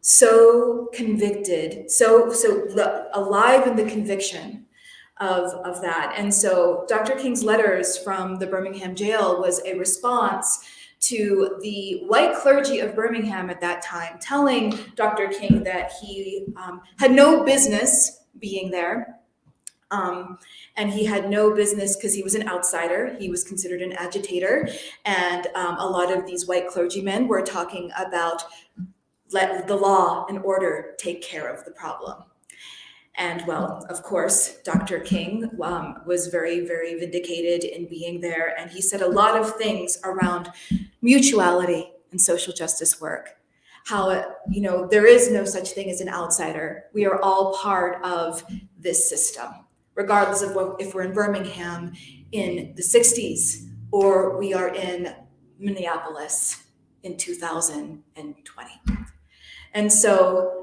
so convicted, so alive in the conviction of that. And so Dr. King's letters from the Birmingham jail was a response to the white clergy of Birmingham at that time, telling Dr. King that he had no business being there. And he had no business because he was an outsider. He was considered an agitator. And a lot of these white clergymen were talking about let the law and order take care of the problem. And well, of course, Dr. King was very, very vindicated in being there. And he said a lot of things around mutuality and social justice work. How, there is no such thing as an outsider. We are all part of this system, regardless of if we're in Birmingham in the 60s or we are in Minneapolis in 2020. And so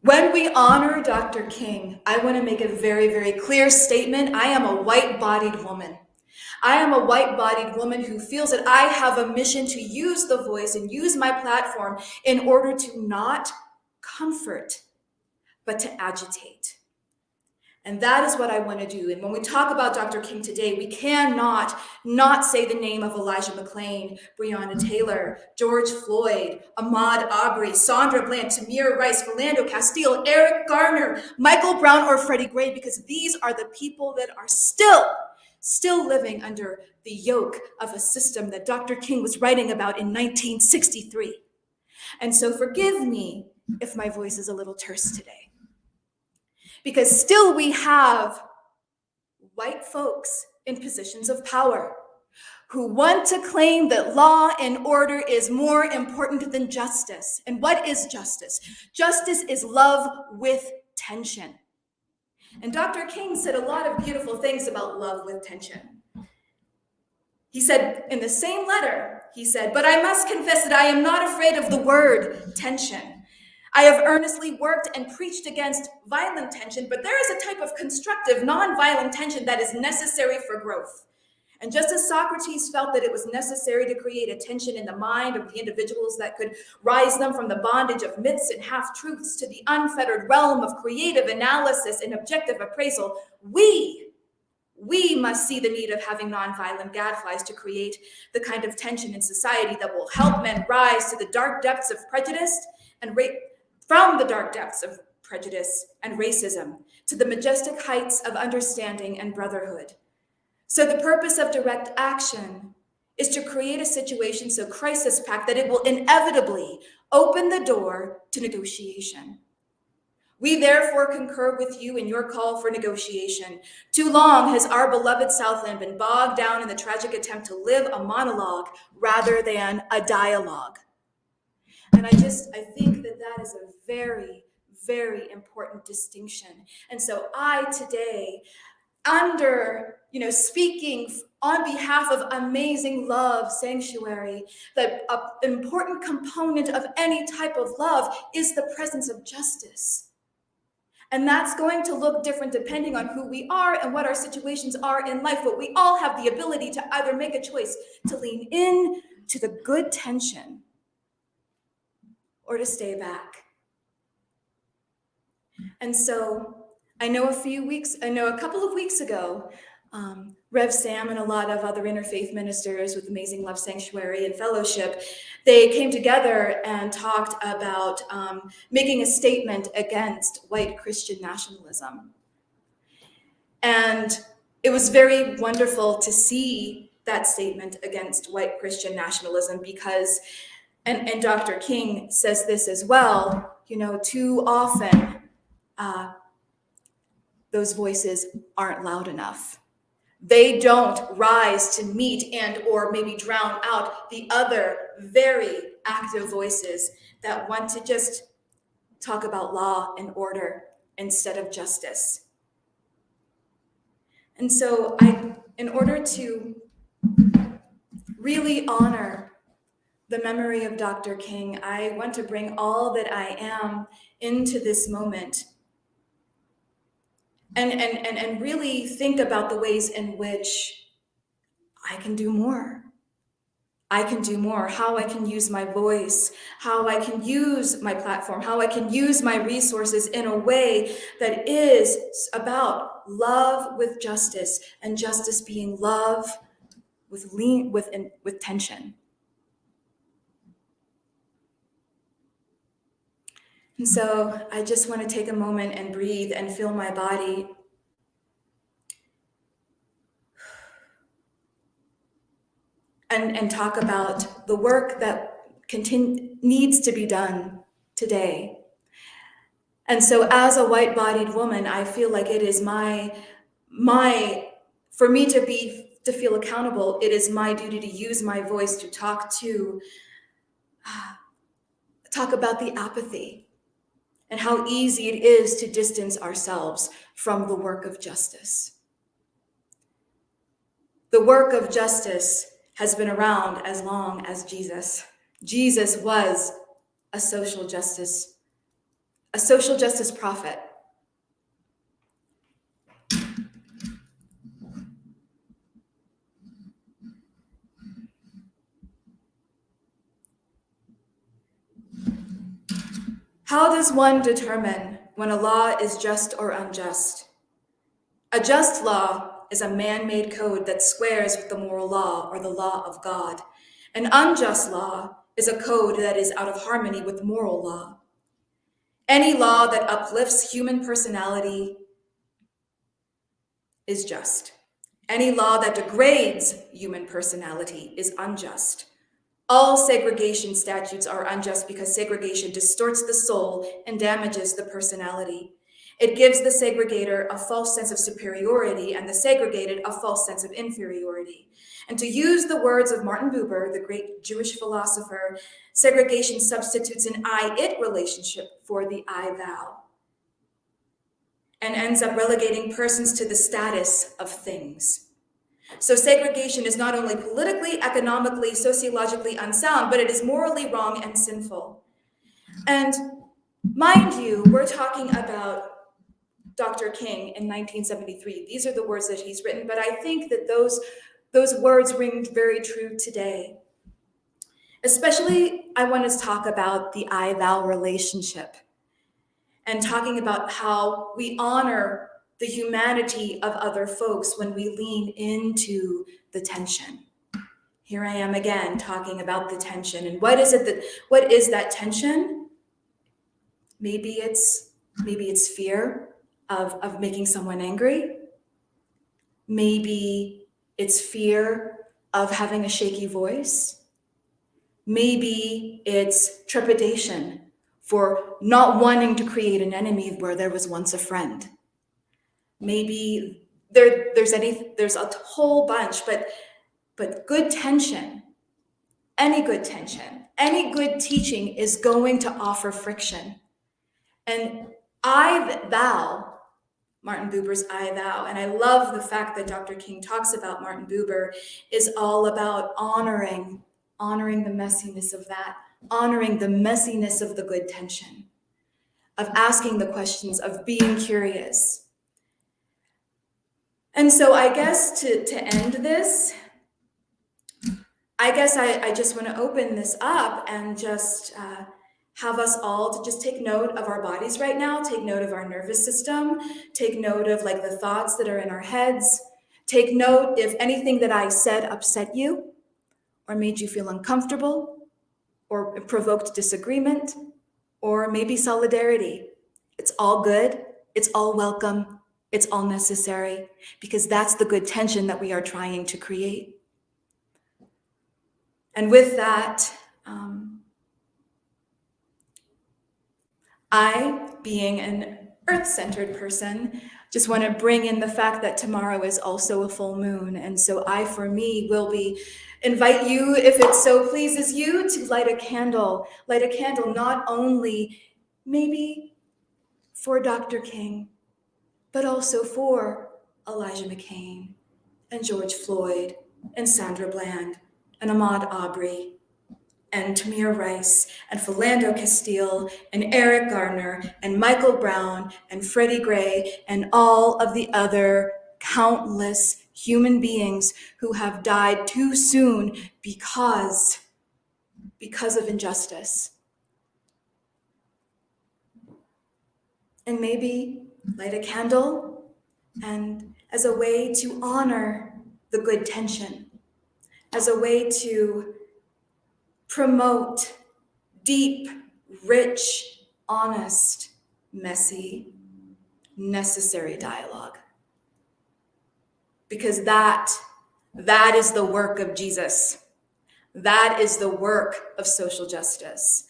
when we honor Dr. King, I want to make a very, very clear statement. I am a white-bodied woman. I am a white-bodied woman who feels that I have a mission to use the voice and use my platform in order to not comfort, but to agitate. And that is what I want to do. And when we talk about Dr. King today, we cannot not say the name of Elijah McClain, Breonna Taylor, George Floyd, Ahmaud Arbery, Sandra Bland, Tamir Rice, Philando Castile, Eric Garner, Michael Brown, or Freddie Gray, because these are the people that are still living under the yoke of a system that Dr. King was writing about in 1963. And so forgive me if my voice is a little terse today. Because still we have white folks in positions of power who want to claim that law and order is more important than justice. And what is justice? Justice is love with tension. And Dr. King said a lot of beautiful things about love with tension. He said in the same letter, he said, "But I must confess that I am not afraid of the word tension. I have earnestly worked and preached against violent tension, but there is a type of constructive, non-violent tension that is necessary for growth. And just as Socrates felt that it was necessary to create a tension in the mind of the individuals that could rise them from the bondage of myths and half-truths to the unfettered realm of creative analysis and objective appraisal, we must see the need of having non-violent gadflies to create the kind of tension in society that will help men rise to the dark depths of prejudice and from the dark depths of prejudice and racism to the majestic heights of understanding and brotherhood. So the purpose of direct action is to create a situation so crisis-packed that it will inevitably open the door to negotiation. We therefore concur with you in your call for negotiation. Too long has our beloved Southland been bogged down in the tragic attempt to live a monologue rather than a dialogue." And I think that is a very, very important distinction. And so I today, speaking on behalf of Amazing Love Sanctuary, that an important component of any type of love is the presence of justice. And that's going to look different depending on who we are and what our situations are in life. But we all have the ability to either make a choice to lean in to the good tension or to stay back. And so I know a couple of weeks ago, Rev Sam and a lot of other interfaith ministers with Amazing Love Sanctuary and Fellowship, they came together and talked about making a statement against white Christian nationalism. And it was very wonderful to see that statement against white Christian nationalism because, and Dr. King says this as well, too often those voices aren't loud enough. They don't rise to meet and or maybe drown out the other very active voices that want to just talk about law and order instead of justice. And so in order to really honor the memory of Dr. King, I want to bring all that I am into this moment and really think about the ways in which I can do more. I can do more, how I can use my voice, how I can use my platform, how I can use my resources in a way that is about love with justice, and justice being love with tension. And so I just want to take a moment and breathe and feel my body. And talk about the work that needs to be done today. And so as a white-bodied woman, I feel like it is for me to feel accountable, it is my duty to use my voice to talk about the apathy and how easy it is to distance ourselves from the work of justice. The work of justice has been around as long as Jesus. Jesus was a social justice prophet. How does one determine when a law is just or unjust? A just law is a man-made code that squares with the moral law or the law of God. An unjust law is a code that is out of harmony with moral law. Any law that uplifts human personality is just. Any law that degrades human personality is unjust. All segregation statutes are unjust because segregation distorts the soul and damages the personality. It gives the segregator a false sense of superiority and the segregated a false sense of inferiority. And to use the words of Martin Buber, the great Jewish philosopher, segregation substitutes an I-it relationship for the I-thou and ends up relegating persons to the status of things. So segregation is not only politically, economically, sociologically unsound, but it is morally wrong and sinful. And mind you, we're talking about Dr. King in 1973. These are the words that he's written, but I think that those words ring very true today. Especially, I want to talk about the I-thou relationship and talking about how we honor the humanity of other folks when we lean into the tension. Here I am again talking about the tension. And what is that tension? Maybe it's fear of making someone angry. Maybe it's fear of having a shaky voice. Maybe it's trepidation for not wanting to create an enemy where there was once a friend. Maybe there's a whole bunch, but good tension, any good teaching is going to offer friction. And thou, Martin Buber's I, thou, and I love the fact that Dr. King talks about Martin Buber, is all about honoring the messiness of that, honoring the messiness of the good tension, of asking the questions, of being curious. And so I guess to end this, I just want to open this up and just have us all to just take note of our bodies right now, take note of our nervous system, take note of like the thoughts that are in our heads, take note if anything that I said upset you or made you feel uncomfortable or provoked disagreement or maybe solidarity. It's all good, it's all welcome, it's all necessary, because that's the good tension that we are trying to create. And with that, I, being an earth-centered person, just want to bring in the fact that tomorrow is also a full moon. And so I, for me, will invite you, if it so pleases you, to light a candle not only maybe for Dr. King, but also for Elijah McCain and George Floyd and Sandra Bland and Ahmaud Arbery and Tamir Rice and Philando Castile and Eric Garner and Michael Brown and Freddie Gray and all of the other countless human beings who have died too soon because of injustice. And maybe light a candle and as a way to honor the good tension, as a way to promote deep, rich, honest, messy, necessary dialogue. Because that is the work of Jesus. That is the work of social justice.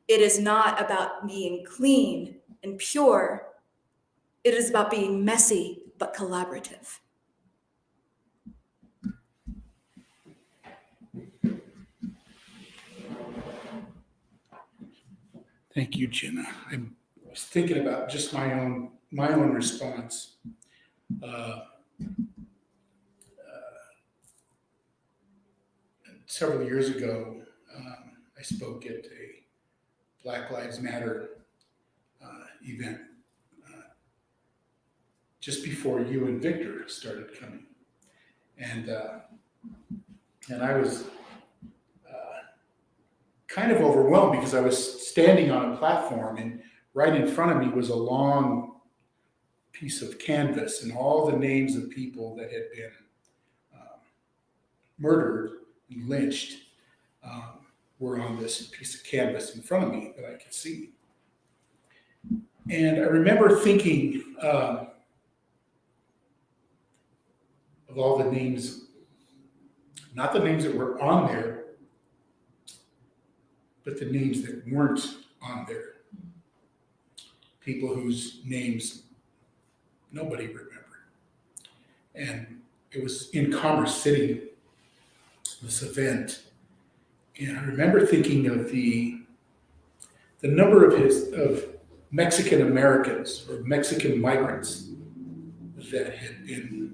It is not about being clean and pure. It is about being messy but collaborative. Thank you, Jenna. I was thinking about just my own response. Several years ago, I spoke at a Black Lives Matter event just before you and Victor started coming, and I was kind of overwhelmed because I was standing on a platform, and right in front of me was a long piece of canvas, and all the names of people that had been murdered and lynched were on this piece of canvas in front of me that I could see. And I remember thinking of all the names, not the names that were on there, but the names that weren't on there. People whose names nobody remembered. And it was in Commerce City, this event. And I remember thinking of the number of Mexican Americans or Mexican migrants that had been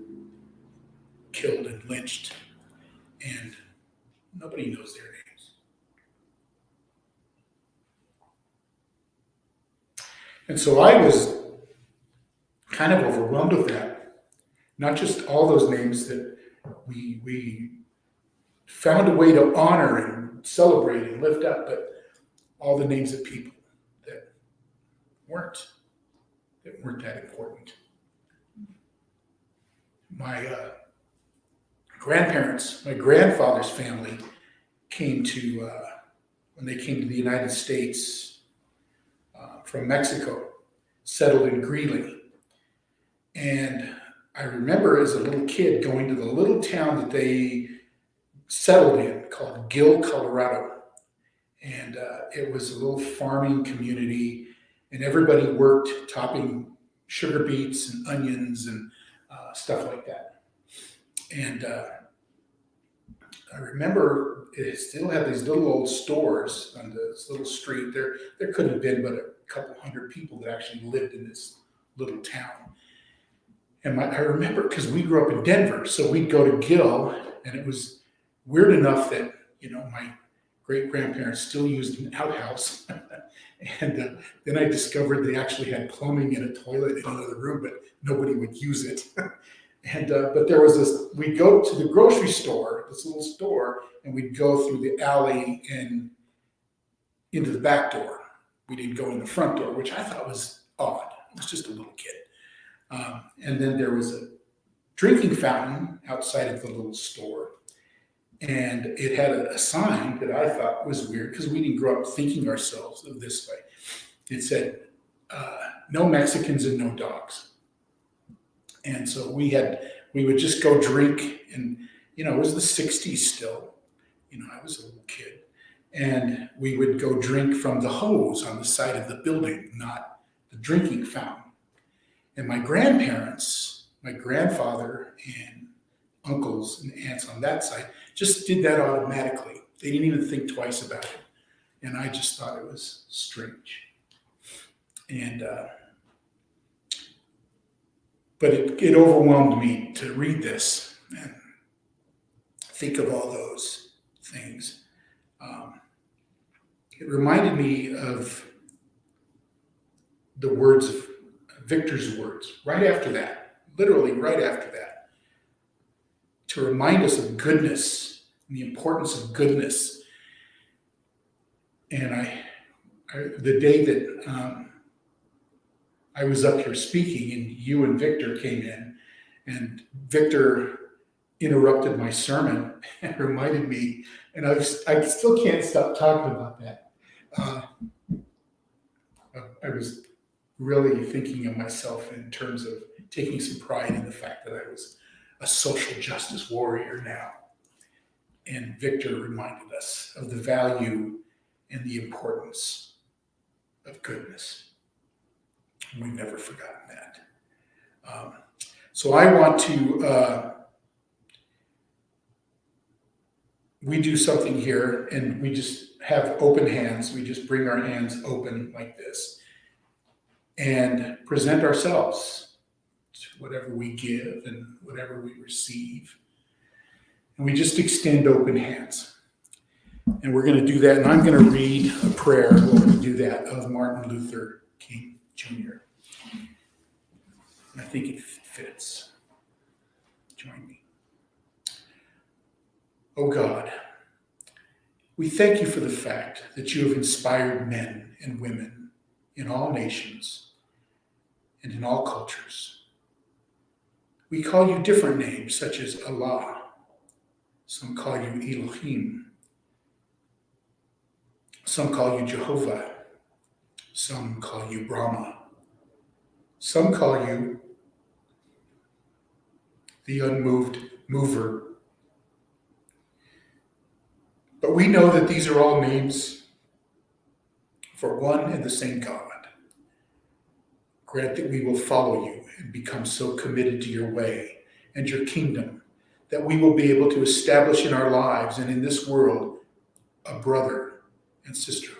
killed and lynched, and nobody knows their names. And so I was kind of overwhelmed with that. Not just all those names that we found a way to honor and celebrate and lift up, but all the names of people that weren't that important. My grandparents, my grandfather's family came to, when they came to the United States from Mexico, settled in Greeley. And I remember as a little kid going to the little town that they settled in called Gill, Colorado. And it was a little farming community, and everybody worked topping sugar beets and onions and stuff like that. And I remember it still had these little old stores on this little street. There couldn't have been but a couple hundred people that actually lived in this little town. And I remember, because we grew up in Denver, so we'd go to Gill, and it was weird enough that, my great-grandparents still used an outhouse. And then I discovered they actually had plumbing and a toilet in another room, but nobody would use it. And but there was this, we'd go to the grocery store, this little store, and we'd go through the alley and into the back door. We didn't go in the front door, which I thought was odd. I was just a little kid. And then there was a drinking fountain outside of the little store. And it had a sign that I thought was weird because we didn't grow up thinking ourselves of this way. It said, no Mexicans and no dogs. And so we would just go drink, and, it was the 60s still. I was a little kid. And we would go drink from the hose on the side of the building, not the drinking fountain. And my grandparents, my grandfather and uncles and aunts on that side, just did that automatically. They didn't even think twice about it. And I just thought it was strange. And but it overwhelmed me to read this and think of all those things. It reminded me of the words of Victor's words right after that, literally right after that. to remind us of goodness and the importance of goodness. And the day that I was up here speaking, and you and Victor came in, and Victor interrupted my sermon and reminded me, and I still can't stop talking about that. I was really thinking of myself in terms of taking some pride in the fact that I was a social justice warrior now. And Victor reminded us of the value and the importance of goodness. And we've never forgotten that. So I want to, we do something here, and we just have open hands. We just bring our hands open like this and present ourselves to whatever we give and whatever we receive. And we just extend open hands. And we're going to do that, and I'm going to read a prayer while we do that of Martin Luther King Jr. And I think it fits. Join me. Oh God, we thank you for the fact that you have inspired men and women in all nations and in all cultures. We call you different names such as Allah. Some call you Elohim. Some call you Jehovah. Some call you Brahma. Some call you the unmoved mover. But we know that these are all names for one and the same God. Grant that we will follow you and become so committed to your way and your kingdom that we will be able to establish in our lives and in this world a brother and sisterhood.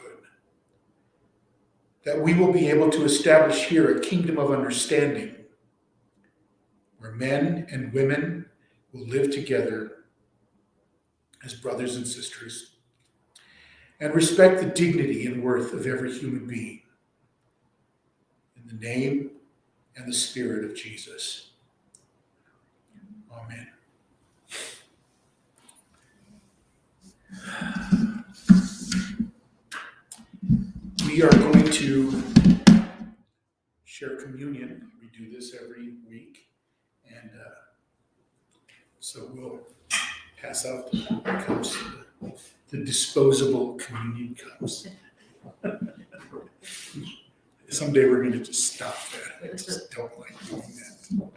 That we will be able to establish here a kingdom of understanding where men and women will live together as brothers and sisters, and respect the dignity and worth of every human being. In the name and the Spirit of Jesus. Amen. We are going to share communion. We do this every week. And so we'll pass out the cups, the disposable communion cups. Someday we're going to just stop that. I just don't like doing that.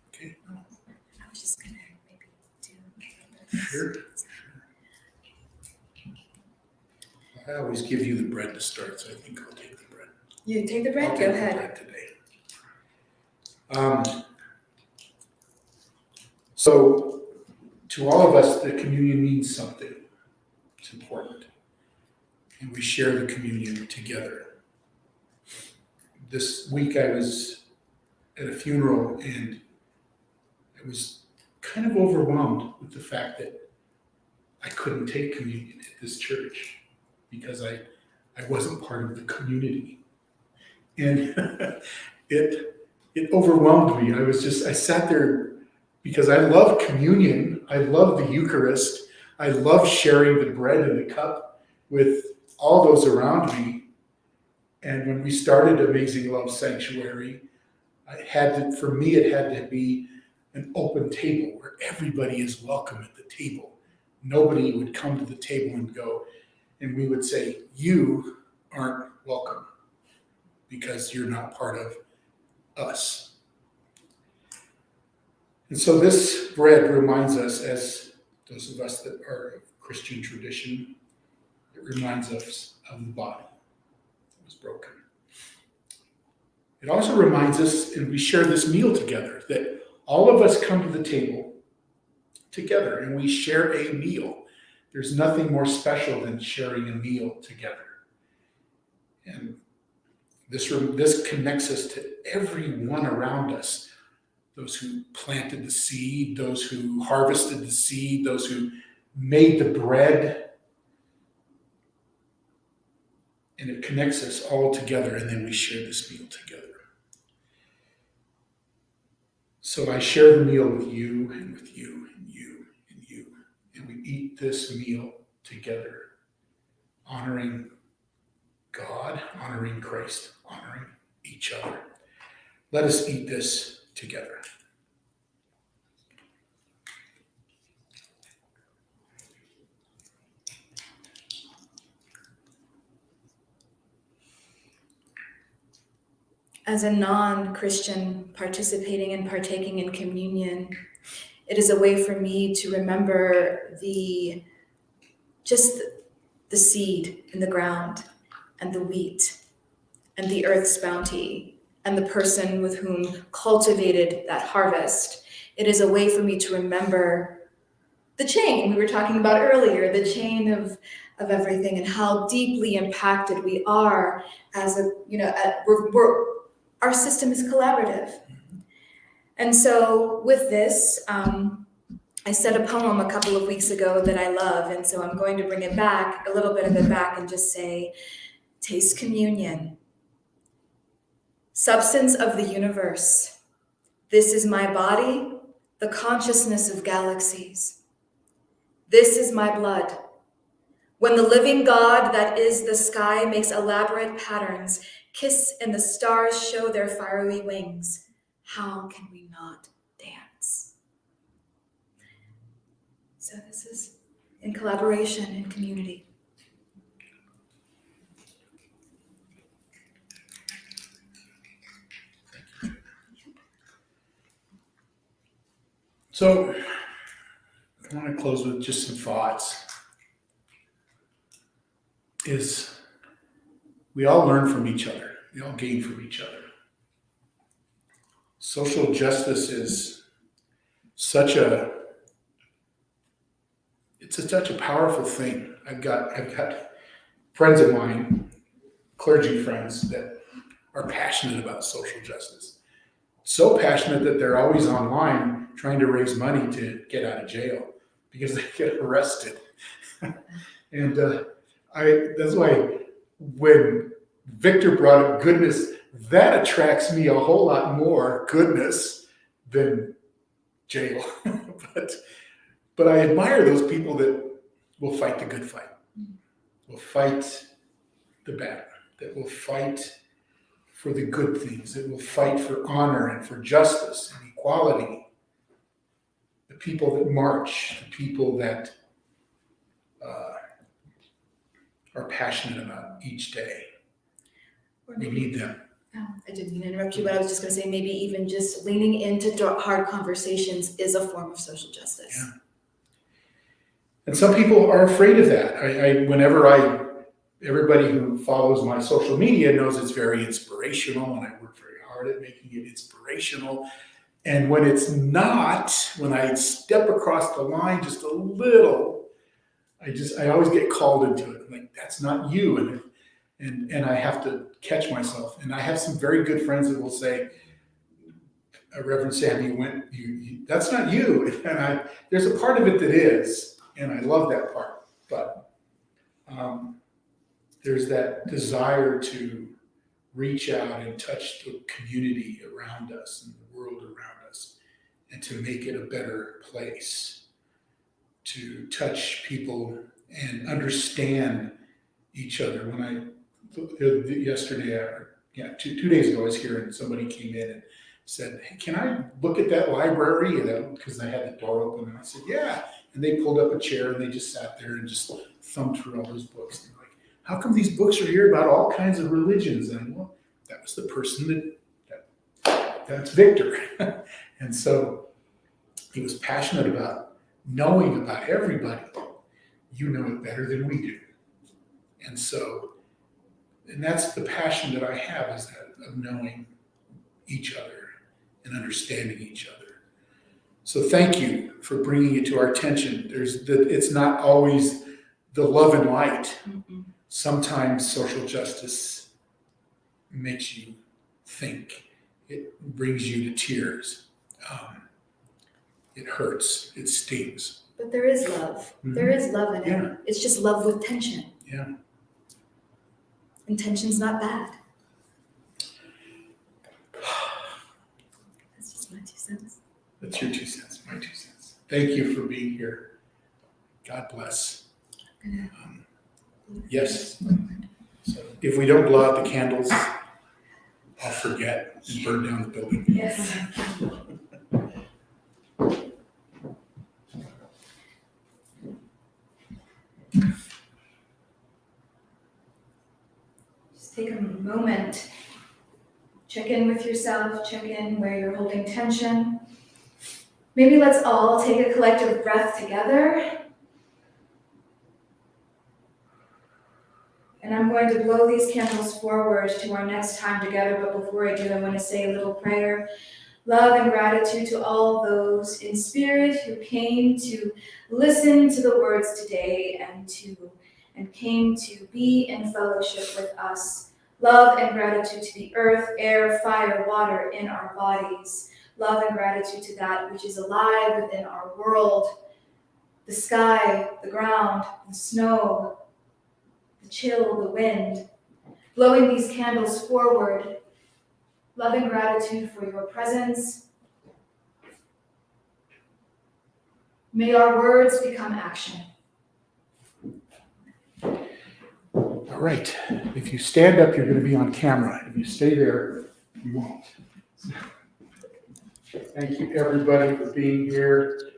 Okay. I was just gonna maybe do. Sure. I always give you the bread to start, so I think I'll take the bread. You take the bread? I'll Go take ahead. the bread today. So, to all of us, the communion means something. It's important. And we share the communion together. This week I was at a funeral, and I was kind of overwhelmed with the fact that I couldn't take communion at this church because I wasn't part of the community. And it overwhelmed me. I sat there because I love communion. I love the Eucharist. I love sharing the bread and the cup with all those around me. And when we started Amazing Love Sanctuary, it had to be an open table where everybody is welcome at the table. Nobody would come to the table and go, and we would say, you aren't welcome because you're not part of us. And so this bread reminds us, as those of us that are of Christian tradition, it reminds us of the body that was broken. It also reminds us, and we share this meal together, that all of us come to the table together and we share a meal. There's nothing more special than sharing a meal together. And this connects us to everyone around us. Those who planted the seed, those who harvested the seed, those who made the bread. And it connects us all together, and then we share this meal together. So I share the meal with you and with you and you and you. And we eat this meal together, honoring God, honoring Christ, honoring each other. Let us eat this together. As a non-Christian participating and partaking in communion, it is a way for me to remember the seed in the ground and the wheat and the earth's bounty and the person with whom cultivated that harvest. It is a way for me to remember the chain we were talking about earlier, the chain of everything, and how deeply impacted we are as our system is collaborative. And so with this, I said a poem a couple of weeks ago that I love, and so I'm going to bring it back, a little bit of it back, and just say, taste communion. Substance of the universe. This is my body, the consciousness of galaxies. This is my blood. When the living God that is the sky makes elaborate patterns, kiss and the stars show their fiery wings, how can we not dance? So this is in collaboration, in community. So I want to close with just some thoughts. Is we all learn from each other. We all gain from each other. Social justice is such a powerful thing. I've got friends of mine, clergy friends, that are passionate about social justice. So passionate that they're always online trying to raise money to get out of jail because they get arrested. And that's why when Victor brought up goodness, that attracts me a whole lot more, goodness, than jail. But I admire those people that will fight the good fight, will fight the battle, that will fight for the good things, that will fight for honor and for justice and equality. The people that march, the people that are passionate about each day. We need them. Oh, I didn't mean to interrupt you, but I was just going to say maybe even just leaning into hard conversations is a form of social justice. Yeah. And some people are afraid of that. Everybody who follows my social media knows it's very inspirational, and I work very hard at making it inspirational. And when it's not, when I step across the line just a little, I always get called into it. I'm like, that's not you. And I have to catch myself. And I have some very good friends that will say, Reverend Sam, that's not you. And there's a part of it that is, and I love that part. But there's that desire to reach out and touch the community around us and the world around us, and to make it a better place, to touch people and understand each other. Yesterday, 2 days ago, I was here and somebody came in and said, hey, can I look at that library? Because I had the door open, and I said, yeah. And they pulled up a chair and they just sat there and just thumbed through all those books. And they're like, how come these books are here about all kinds of religions? And well, that was the person that's Victor. And so he was passionate about knowing about everybody. You know it better than we do. And that's the passion that I have, is that of knowing each other and understanding each other. So thank you for bringing it to our attention. It's not always the love and light. Mm-mm. Sometimes social justice makes you think. It brings you to tears. It hurts. It stings. But there is love. Mhm. There is love in it. Yeah. It's just love with tension. Yeah. And tension's not bad. That's just my 2 cents. That's your 2 cents, my 2 cents. Thank you for being here. God bless. Yes. So if we don't blow out the candles, I'll forget and burn down the building. Yes. Just take a moment. Check in with yourself. Check in where you're holding tension. Maybe let's all take a collective breath together. And I'm going to blow these candles forward to our next time together, but before I do, I want to say a little prayer. Love and gratitude to all those in spirit who came to listen to the words today and came to be in fellowship with us. Love and gratitude to the earth, air, fire, water in our bodies. Love and gratitude to that which is alive within our world, the sky, the ground, the snow, the chill, the wind. Blowing these candles forward, love and gratitude for your presence. May our words become action. All right. If you stand up, you're going to be on camera. If you stay there, you won't. Thank you, everybody, for being here.